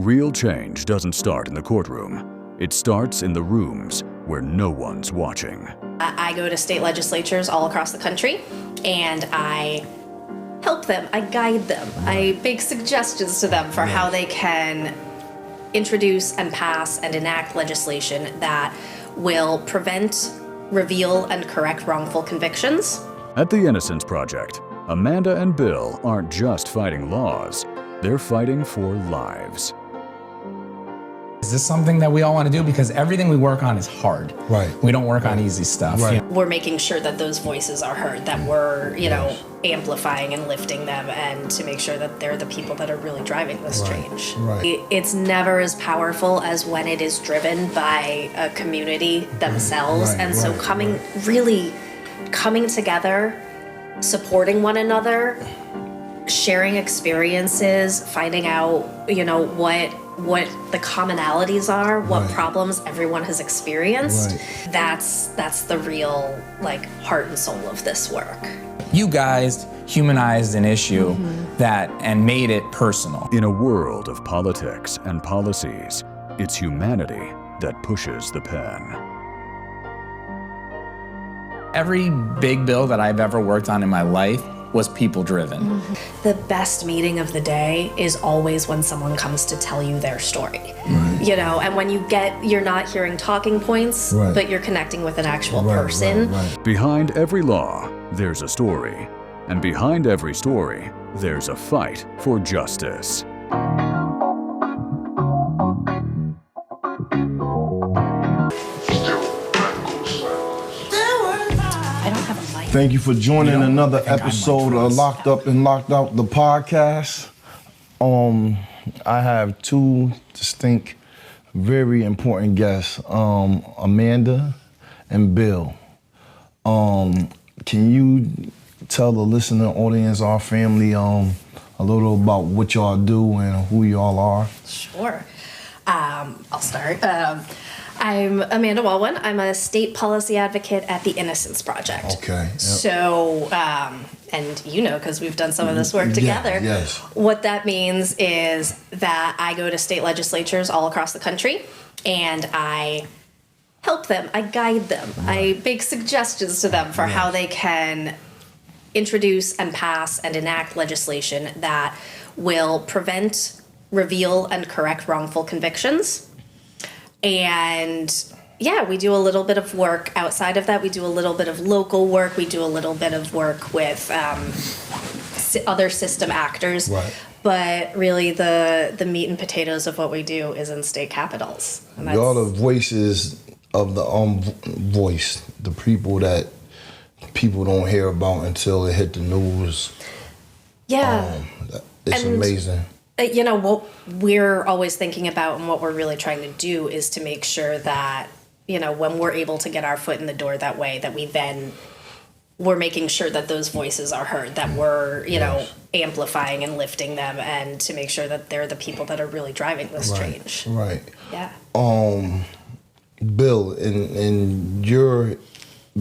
Real change doesn't start in the courtroom. It starts in the rooms where no one's watching. I go to state legislatures all across the country, and I help them, I guide them, I make suggestions to them for how they can introduce and pass and enact legislation that will prevent, reveal, and correct wrongful convictions. At the Innocence Project, Amanda and Bill aren't just fighting laws, they're fighting for lives. Is this something that we all want to do? Because everything we work on is hard. Right. We don't work on easy stuff. Right. We're making sure that those voices are heard, that we're, amplifying and lifting them, and to make sure that they're the people that are really driving this change. Right. It's never as powerful as when it is driven by a community themselves. Right, and so coming together, supporting one another, sharing experiences, finding out, what the commonalities are, what problems everyone has experienced. Right. That's the real heart and soul of this work. You guys humanized an issue that and made it personal. In a world of politics and policies, it's humanity that pushes the pen. Every big bill that I've ever worked on in my life was people-driven. The best meeting of the day is always when someone comes to tell you their story. And when you're not hearing talking points, but you're connecting with an actual person. Behind every law, there's a story. And behind every story, there's a fight for justice. Thank you for joining another episode of Locked Up and Locked Out, the podcast. I have two distinct, very important guests, Amanda and Bill. Can you tell the listening audience, our family, a little about what y'all do and who y'all are? Sure. I'll start. I'm Amanda Wallwin. I'm a state policy advocate at the Innocence Project. Okay. Yep. So, and because we've done some of this work together, yes. What that means is that I go to state legislatures all across the country, and I help them, I guide them, I make suggestions to them for how they can introduce and pass and enact legislation that will prevent, reveal, and correct wrongful convictions. And we do a little bit of work outside of that. We do a little bit of local work. We do a little bit of work with other system actors. Right. But really the meat and potatoes of what we do is in state capitals. And y'all the voices of the voice, the people that people don't hear about until it hit the news. Yeah. It's amazing. What we're always thinking about and what we're really trying to do is to make sure that, when we're able to get our foot in the door that way, that we're making sure that those voices are heard, that we're, amplifying and lifting them, and to make sure that they're the people that are really driving this change. Right. Yeah. Bill, and you're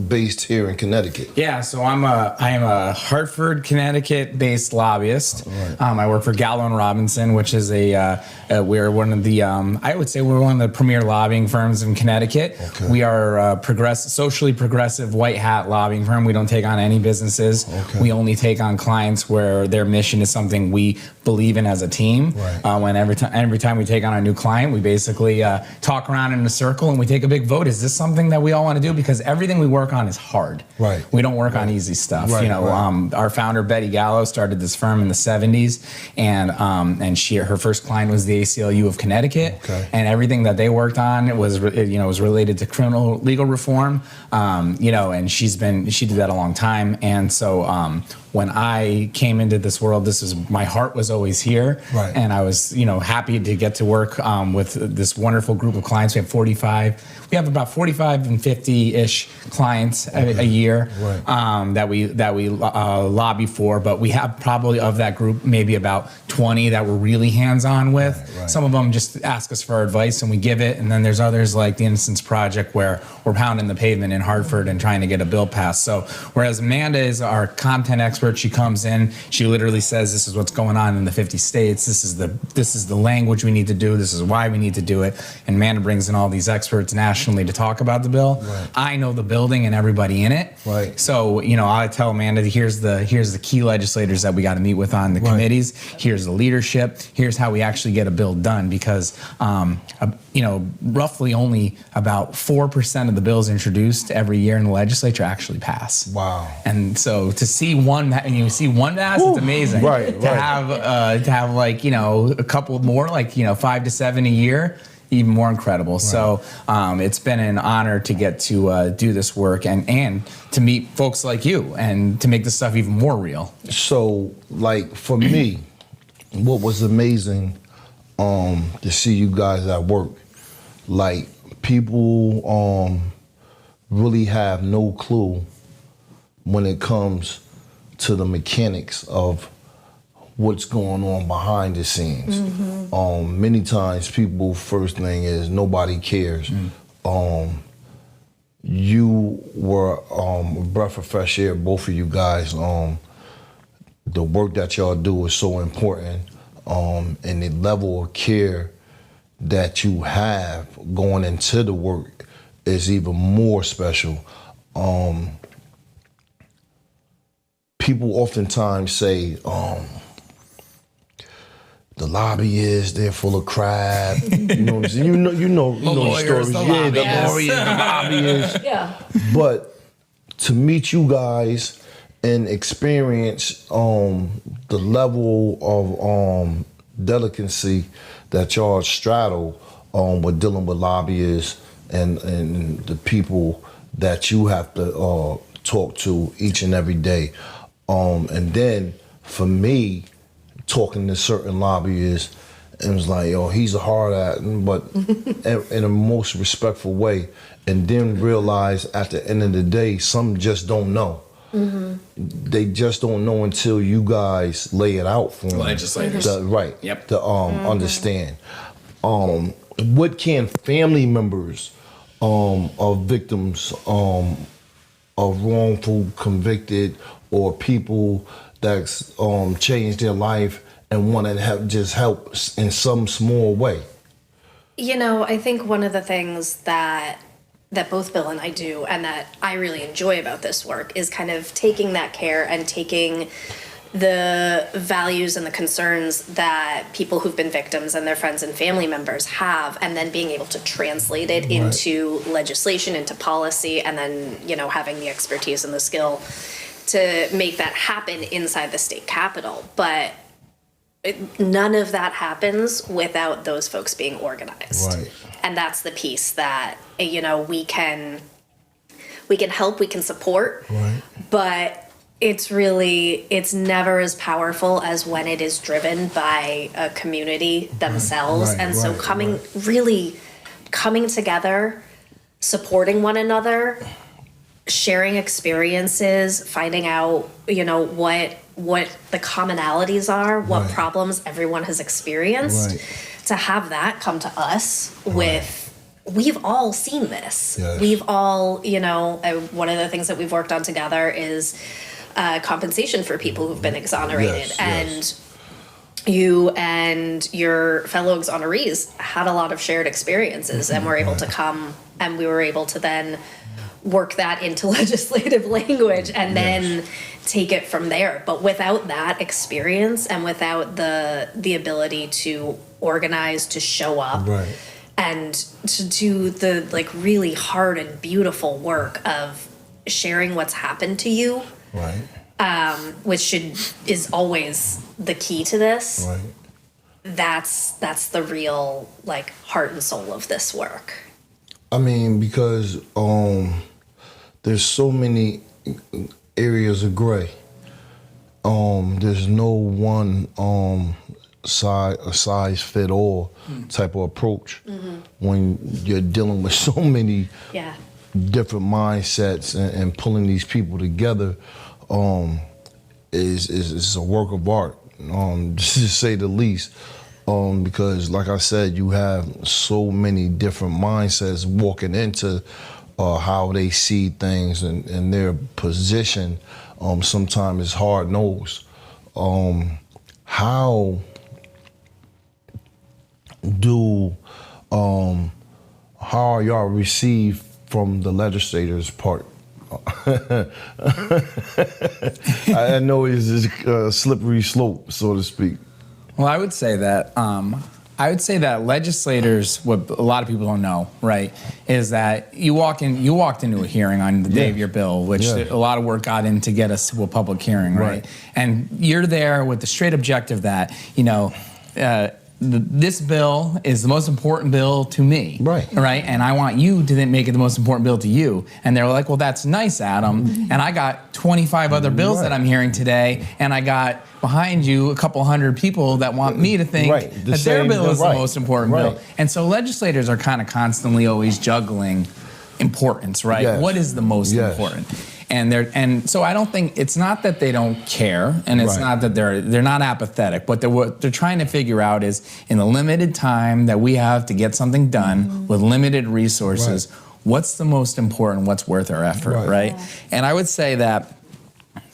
based here in Connecticut. Yeah, so I am a Hartford, Connecticut-based lobbyist. Right. I work for Gallo and Robinson, which is we're one of the I would say we're one of the premier lobbying firms in Connecticut. Okay. We are a socially progressive white hat lobbying firm. We don't take on any businesses. Okay. We only take on clients where their mission is something we believe in as a team. Right. When every time we take on a new client, we basically talk around in a circle and we take a big vote. Is this something that we all want to do? Because everything we work on is hard. Right. We don't work on easy stuff. Right. Our founder Betty Gallo started this firm in the 70s, and her first client was the ACLU of Connecticut. Okay. And everything that they worked on was related to criminal legal reform. And she did that a long time. And so when I came into this world, my heart was always here. Right. And I was, happy to get to work with this wonderful group of clients. We have about 45 and 50-ish clients a year. Right. That we lobby for, but we have probably of that group maybe about 20 that we're really hands-on with. Right. Some of them just ask us for advice and we give it, and then there's others like the Innocence Project where we're pounding the pavement in Hartford and trying to get a bill passed. So whereas Amanda is our content expert expert. She comes in, she literally says, this is what's going on in the 50 states. This is the language we need to do. This is why we need to do it. And Amanda brings in all these experts nationally to talk about the bill. Right. I know the building and everybody in it. Right. So, I tell Amanda, here's the key legislators that we got to meet with on the committees. Here's the leadership. Here's how we actually get a bill done, because roughly only about 4% of the bills introduced every year in the legislature actually pass. Wow. And so to see one pass, it's amazing. Right. To have like, a couple more, like, 5 to 7 a year, even more incredible. Right. So it's been an honor to get to do this work and to meet folks like you and to make this stuff even more real. So, like, for me, what was amazing to see you guys at work, like, people really have no clue when it comes to the mechanics of what's going on behind the scenes. Mm-hmm. Many times people, first thing is nobody cares. You were a breath of fresh air, both of you guys. The work that y'all do is so important, and the level of care that you have going into the work is even more special. People oftentimes say, the lobbyists, they're full of crap. You know what I'm saying? You know the stories. The lobbyists. Yeah. But to meet you guys and experience the level of delicacy that y'all straddle with dealing with lobbyists and the people that you have to talk to each and every day. And then for me, talking to certain lobbyists, it was like, he's a hard at, but in a most respectful way. And then realize at the end of the day, some just don't know. Mm-hmm. They just don't know until you guys lay it out for them. Legislators. Yep. To understand. What can family members of victims of wrongful convicted or people that's changed their life and want to help in some small way? I think one of the things that both Bill and I do and that I really enjoy about this work is kind of taking that care and taking the values and the concerns that people who've been victims and their friends and family members have, and then being able to translate it into legislation, into policy, and then, having the expertise and the skill to make that happen inside the state capitol. But none of that happens without those folks being organized. Right. And that's the piece that, we can help, we can support, but it's never as powerful as when it is driven by a community themselves. So coming together, supporting one another, sharing experiences, finding out, what the commonalities are, what problems everyone has experienced, to have that come to us with, we've all seen this. Yes. We've all, one of the things that we've worked on together is compensation for people who've been exonerated. And you and your fellow exonerees had a lot of shared experiences, and were able to come, and we were able to then work that into legislative language and then take it from there. But without that experience and without the ability to organize, to show up, and to do the really hard and beautiful work of sharing what's happened to you, which is always the key to this. That's the real heart and soul of this work. I mean, because there's so many areas of gray. There's no one size fit all type of approach when you're dealing with so many different mindsets, and pulling these people together is a work of art, to say the least. Because, like I said, you have so many different mindsets walking into how they see things and their position sometimes it's hard nosed. How are y'all received from the legislators' part? I know it's a slippery slope, so to speak. Well, I would say that legislators, what a lot of people don't know, right, is that you walked into a hearing on the day of your bill, which a lot of work got in to get us to a public hearing, right? And you're there with the straight objective that, this bill is the most important bill to me, right? And I want you to then make it the most important bill to you. And they're like, well, that's nice, Adam. And I got 25 other bills that I'm hearing today, and I got behind you a couple hundred people that want me to think that their bill is the most important bill. And so legislators are kind of constantly always juggling importance, right? What is the most important? And so I don't think, it's not that they don't care, and it's not that they're not apathetic, but what they're trying to figure out is, in the limited time that we have to get something done with limited resources, what's the most important, what's worth our effort, right? And I would say that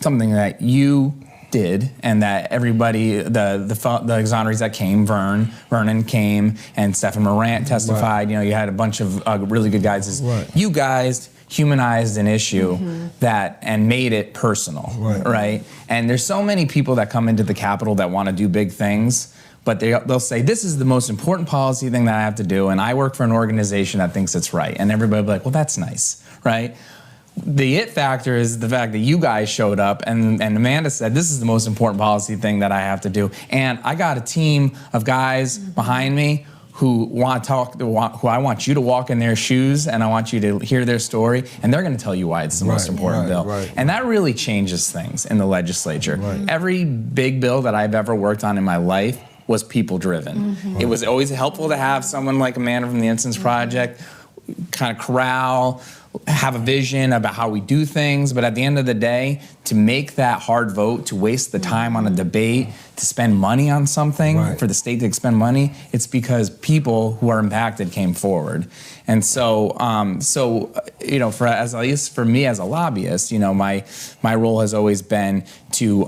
something that you did, and that everybody, the exonerees that came, Vernon came, and Stephen Morant testified, you had a bunch of really good guys, is you guys humanized an issue and made it personal, right? And there's so many people that come into the Capitol that want to do big things, but they'll say, this is the most important policy thing that I have to do, and I work for an organization that thinks it's right. And everybody will be like, well, that's nice, right? The it factor is the fact that you guys showed up, and Amanda said, this is the most important policy thing that I have to do. And I got a team of guys behind me who want to talk, who I want you to walk in their shoes, and I want you to hear their story, and they're going to tell you why it's the most important bill. And that really changes things in the legislature. Every big bill that I've ever worked on in my life was people-driven. It was always helpful to have someone like Amanda from the Innocence Project kind of corral, have a vision about how we do things, but at the end of the day, to make that hard vote, to waste the time on a debate, to spend money on something, for the state to expend money, it's because people who are impacted came forward. And so, at least for me as a lobbyist, my role has always been to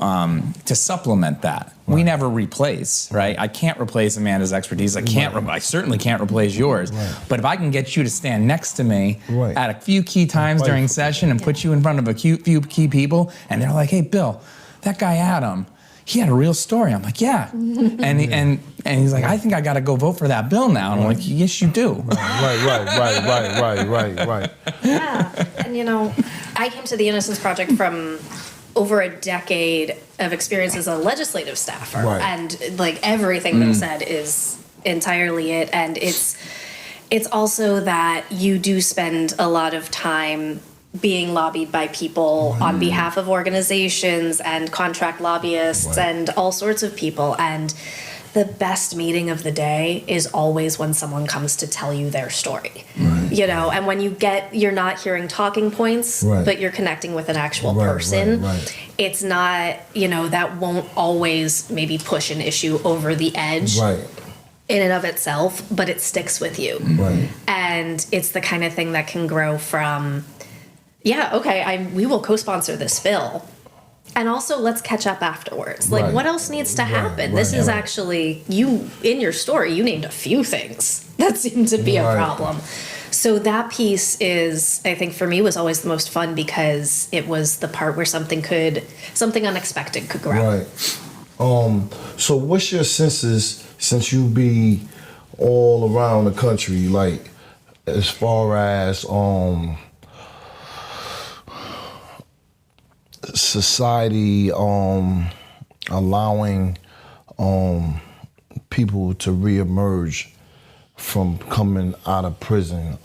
supplement that. We never replace, right? I can't replace Amanda's expertise. I certainly can't replace yours. But if I can get you to stand next to me at a few key times during session and put you in front of a few key people, and they're like, hey, Bill, that guy Adam, he had a real story. I'm like, yeah. And he's like, I think I got to go vote for that bill now. And I'm like, yes, you do. Right. Yeah. And, I came to the Innocence Project from over a decade of experience as a legislative staffer. And, everything Bill said is entirely it. And it's also that you do spend a lot of time being lobbied by people on behalf of organizations and contract lobbyists and all sorts of people. And the best meeting of the day is always when someone comes to tell you their story. And when you're not hearing talking points, but you're connecting with an actual person. It's not, that won't always maybe push an issue over the edge. In and of itself, but it sticks with you. And it's the kind of thing that can grow from, we will co-sponsor this bill, and also let's catch up afterwards. What else needs to happen? This is actually, you, in your story, you named a few things that seem to be a problem. So that piece is, I think for me, was always the most fun, because it was the part where something unexpected could grow. So what's your senses, since you be all around the country, as far as society allowing people to reemerge from coming out of prison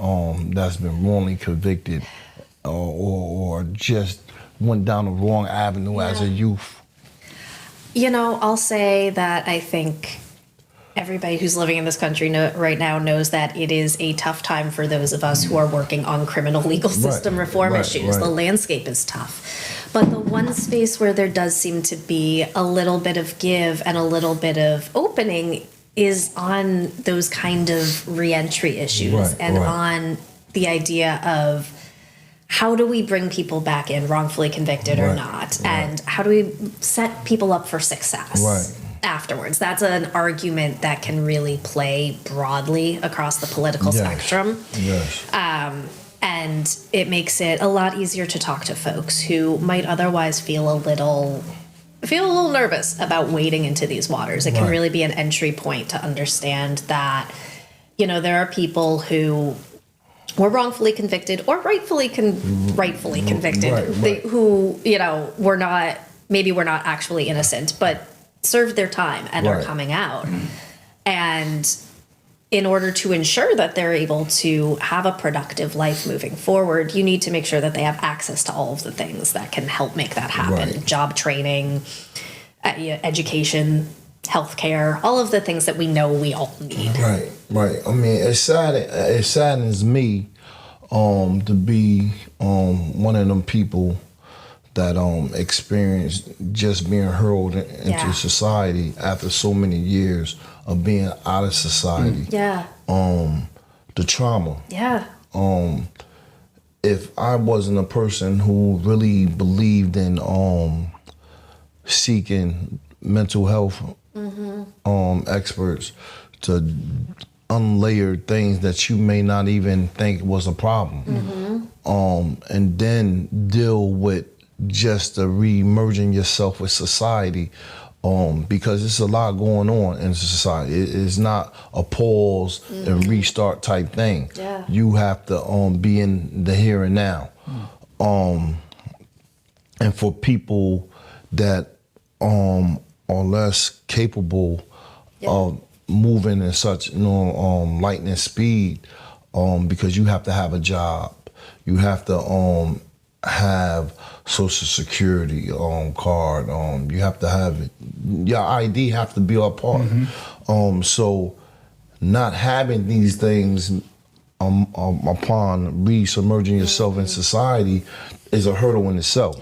that's been wrongly convicted or just went down the wrong avenue as a youth? I'll say that I think everybody who's living in this country right now knows that it is a tough time for those of us who are working on criminal legal system reform issues. The landscape is tough. But the one space where there does seem to be a little bit of give and a little bit of opening is on those kind of reentry issues on the idea of how do we bring people back in wrongfully convicted or not? And how do we set people up for success afterwards? That's an argument that can really play broadly across the political spectrum. And it makes it a lot easier to talk to folks who might otherwise feel a little nervous about wading into these waters. It can really be an entry point to understand that, there are people who were wrongfully convicted or rightfully convicted, who, were not actually innocent, but served their time and are coming out. And in order to ensure that they're able to have a productive life moving forward, you need to make sure that they have access to all of the things that can help make that happen. Job training, education, healthcare, all of the things that we know we all need. Right. I mean, it saddens me to be one of them people that experienced just being hurled into society after so many years of being out of society. The trauma. If I wasn't a person who really believed in seeking mental health experts to unlayer things that you may not even think was a problem, and then deal with just the re-merging yourself with society, because it's a lot going on in society. It's not a pause and restart type thing. You have to be in the here and now. And for people that are less capable of moving in such lightning speed, because you have to have a job, you have to have Social Security card, you have to have your ID have to be a part. So not having these things upon re-submerging yourself in society is a hurdle in itself.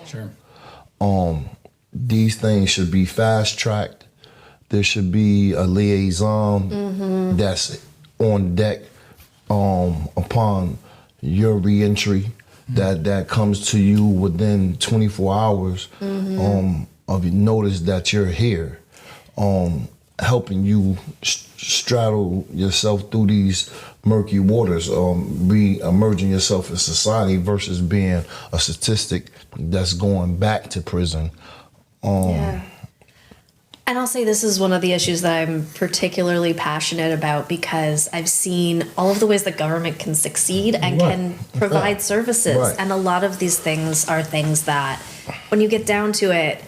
These things should be fast-tracked. There should be a liaison that's on deck upon your reentry, that comes to you within 24 hours of notice that you're here, helping you straddle yourself through these murky waters, re-emerging yourself in society versus being a statistic that's going back to prison. And I'll say this is one of the issues that I'm particularly passionate about, because I've seen all of the ways that government can succeed and can provide services. And a lot of these things are things that, when you get down to it,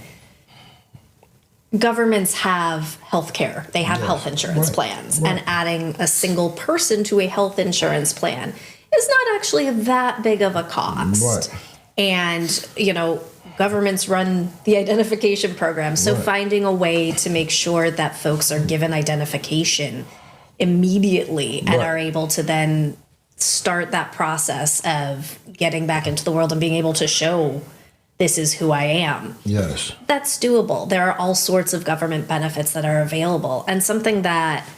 governments have health care. They have health insurance plans. And adding a single person to a health insurance plan is not actually that big of a cost. And, governments run the identification program. So finding a way to make sure that folks are given identification immediately and are able to then start that process of getting back into the world and being able to show this is who I am. That's doable. There are all sorts of government benefits that are available. And something that,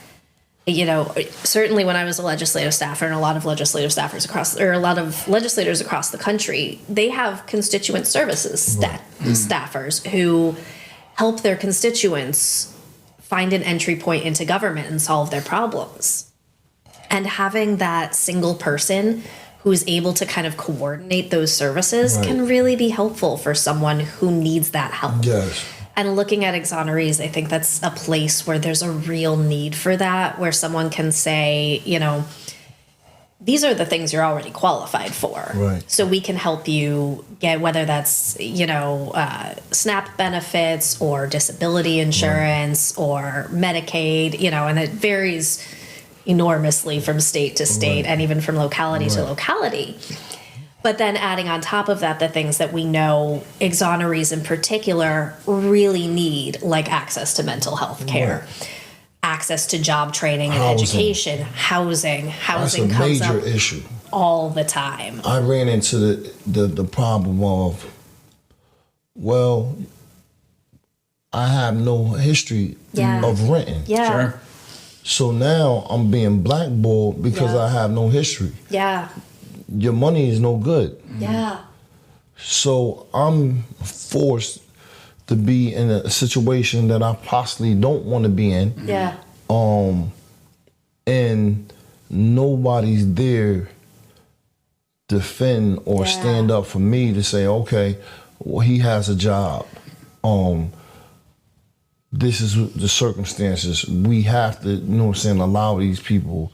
certainly when I was a legislative staffer, and a lot of legislators across the country, they have constituent services staffers who help their constituents find an entry point into government and solve their problems. And having that single person who's able to kind of coordinate those services can really be helpful for someone who needs that help. And looking at exonerees, I think that's a place where there's a real need for that, where someone can say, these are the things you're already qualified for. So we can help you get, whether that's, SNAP benefits or disability insurance or Medicaid, and it varies enormously from state to state and even from locality to locality. But then adding on top of that the things that we know exonerees in particular really need, like access to mental health care, access to job training and education, housing. Housing comes up issue all the time. I ran into the problem of, I have no history of renting. So now I'm being blackballed because I have no history. your money is no good. Yeah. So I'm forced to be in a situation that I possibly don't want to be in. Yeah. And nobody's there to defend or stand up for me to say, okay, well, he has a job. This is the circumstances. We have to, allow these people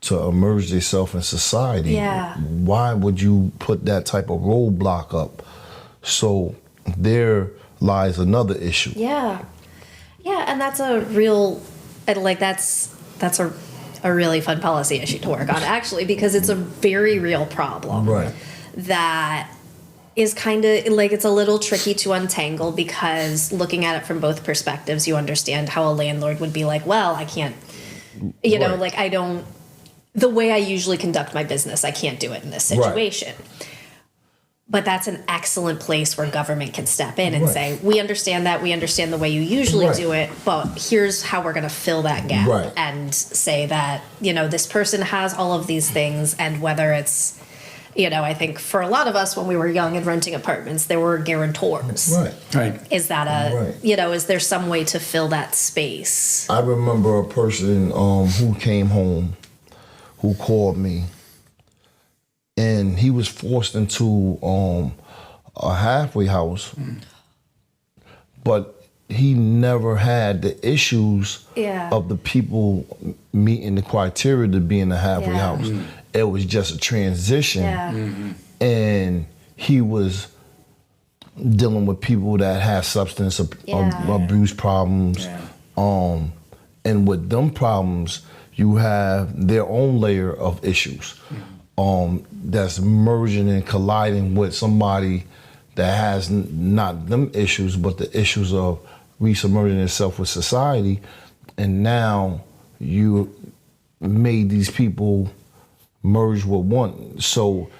to immerse themselves in society. Yeah. Why would you put that type of roadblock up? So there lies another issue. Yeah. Yeah, and that's a real, that's a really fun policy issue to work on, actually, because it's a very real problem. Right. That is kind of, it's a little tricky to untangle, because looking at it from both perspectives, you understand how a landlord would be like, well, I can't, I don't, the way I usually conduct my business, I can't do it in this situation. Right. But that's an excellent place where government can step in and say, we understand that, we understand the way you usually do it, but here's how we're going to fill that gap and say that, this person has all of these things, and whether it's, I think for a lot of us when we were young and renting apartments, there were guarantors. Right. Is that is there some way to fill that space? I remember a person who came home, who called me, and he was forced into a halfway house, but he never had the issues of the people meeting the criteria to be in the halfway house. It was just a transition, and he was dealing with people that had substance abuse problems, and with them problems, you have their own layer of issues. That's merging and colliding with somebody that has not them issues, but the issues of resubmerging itself with society. And now you made these people merge with one. So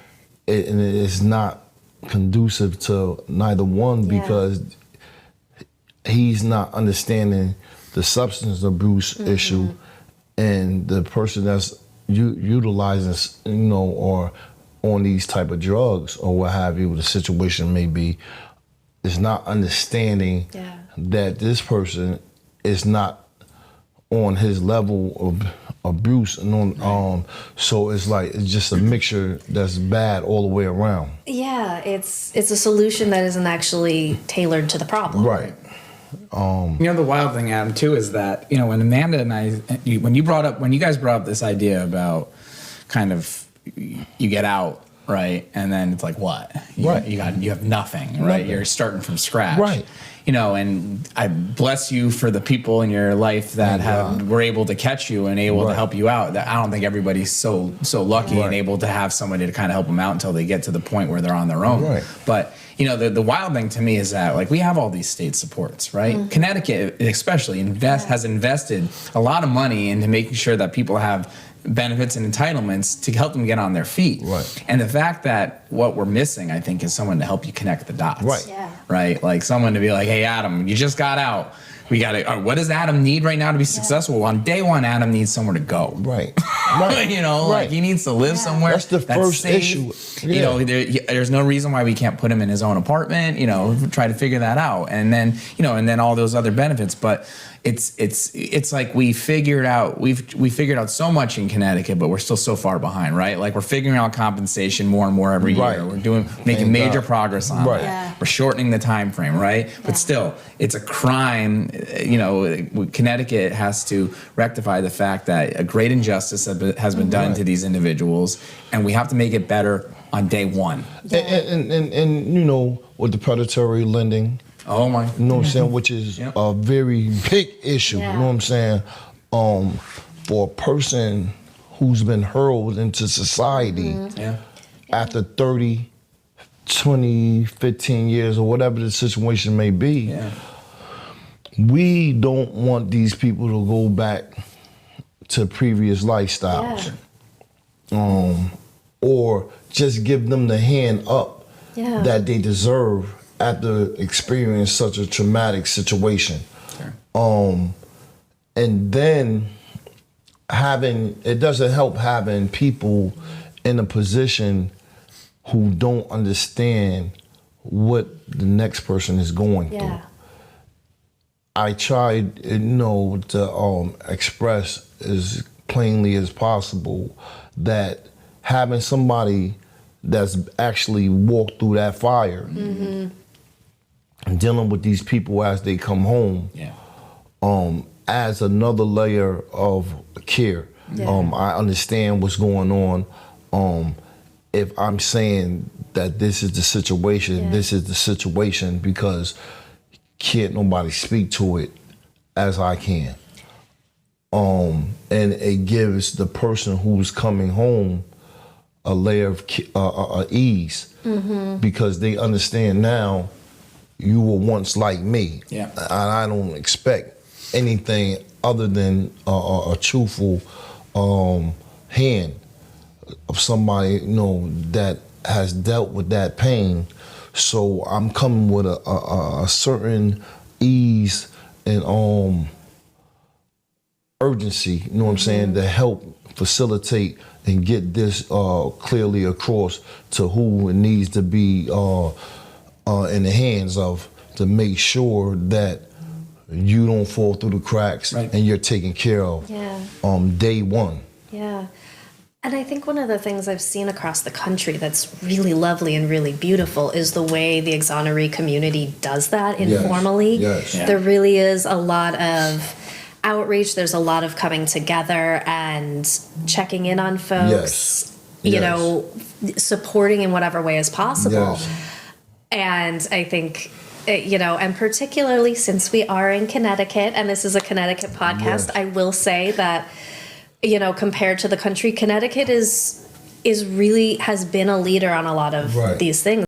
and it's not conducive to neither one, because he's not understanding the substance abuse issue, and the person that's utilizing, or on these type of drugs or what have you, the situation may be, is not understanding that this person is not on his level of abuse, and on so it's just a mixture that's bad all the way around. Yeah, it's a solution that isn't actually tailored to the problem. Right. The wild thing, Adam, too, is that, when Amanda and I, when you guys brought up this idea about kind of you get out, right, and then it's like, what? You have nothing, right? You're starting from scratch, right? And I bless you for the people in your life that were able to catch you and able to help you out. That I don't think everybody's so lucky and able to have somebody to kind of help them out until they get to the point where they're on their own. Right. But the wild thing to me is that we have all these state supports, right? Connecticut especially has invested a lot of money into making sure that people have benefits and entitlements to help them get on their feet. Right. And the fact that what we're missing, I think, is someone to help you connect the dots. Right. Yeah. Right? Like someone to be like, hey, Adam, you just got out. We got to, what does Adam need right now to be successful? Well, on day one, Adam needs somewhere to go. Right. He needs to live somewhere. That's the first issue. There's no reason why we can't put him in his own apartment, try to figure that out. And then, and then all those other benefits. But it's like we figured out so much in Connecticut, but we're still so far behind, right? Like we're figuring out compensation more and more every year. We're making major progress on that. Yeah. We're shortening the time frame, right? Yeah. But still, it's a crime. Connecticut has to rectify the fact that a great injustice has been done to these individuals, and we have to make it better on day one. Yeah. And with the predatory lending. Oh my! You know what I'm saying? Which is a very big issue. You know what I'm saying? For a person who's been hurled into society after 30, 20, 15 years or whatever the situation may be, we don't want these people to go back to previous lifestyles. Or just give them the hand up that they deserve after experiencing such a traumatic situation. Sure. And then it doesn't help having people in a position who don't understand what the next person is going through. I tried, to express as plainly as possible that having somebody that's actually walked through that fire and dealing with these people as they come home adds another layer of care. I understand what's going on. If I'm saying that this is the situation, this is the situation because can't nobody speak to it as I can. And it gives the person who's coming home a layer of ease because they understand now you were once like me. And I don't expect anything other than a truthful hand of somebody that has dealt with that pain. So I'm coming with a certain ease and urgency, you know what I'm saying, to help facilitate and get this clearly across to who it needs to be in the hands of, to make sure that you don't fall through the cracks and you're taken care of day one. And I think one of the things I've seen across the country that's really lovely and really beautiful is the way the exoneree community does that informally. There really is a lot of outreach. There's a lot of coming together and checking in on folks, supporting in whatever way is possible. And I think, and particularly since we are in Connecticut, and this is a Connecticut podcast, I will say that, compared to the country, Connecticut is really has been a leader on a lot of these things.